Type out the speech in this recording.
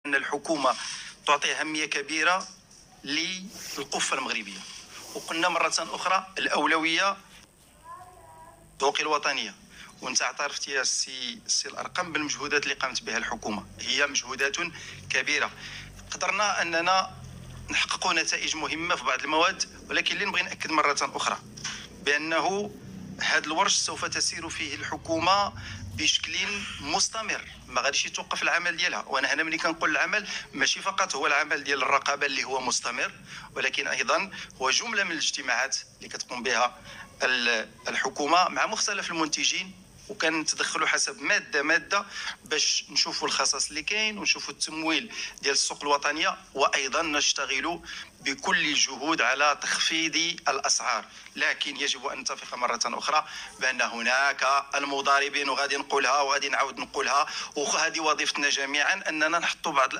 أن الحكومة تعطي أهمية كبيرة للقفة المغربية، وقلنا مرة أخرى الأولوية الذوق الوطنية. وانت اعترفت يا سي الأرقم بالمجهودات اللي قامت بها الحكومة، هي مجهودات كبيرة. قدرنا أننا نحقق نتائج مهمة في بعض المواد، ولكن اللي نبغي نأكد مرة أخرى بأنه هذا الورش سوف تسير فيه الحكومة بشكل مستمر، ما غاديش يتوقف العمل ديالها. وانا هنا ملي كنقول العمل ماشي فقط هو العمل ديال الرقابه اللي هو مستمر، ولكن ايضا هو جمله من الاجتماعات اللي كتقوم بها الحكومه مع مختلف المنتجين، وكنتدخلوا حسب ماده باش نشوفوا الخصص اللي كاين ونشوفوا التمويل ديال السوق الوطنيه، وايضا نشتغل بكل الجهود على تخفيض الاسعار. لكن يجب ان نتفق مره اخرى بان هناك المضاربين، وغادي نقولها وغادي نعاود نقولها، وهذه وظيفتنا جميعا اننا نحطوا بعض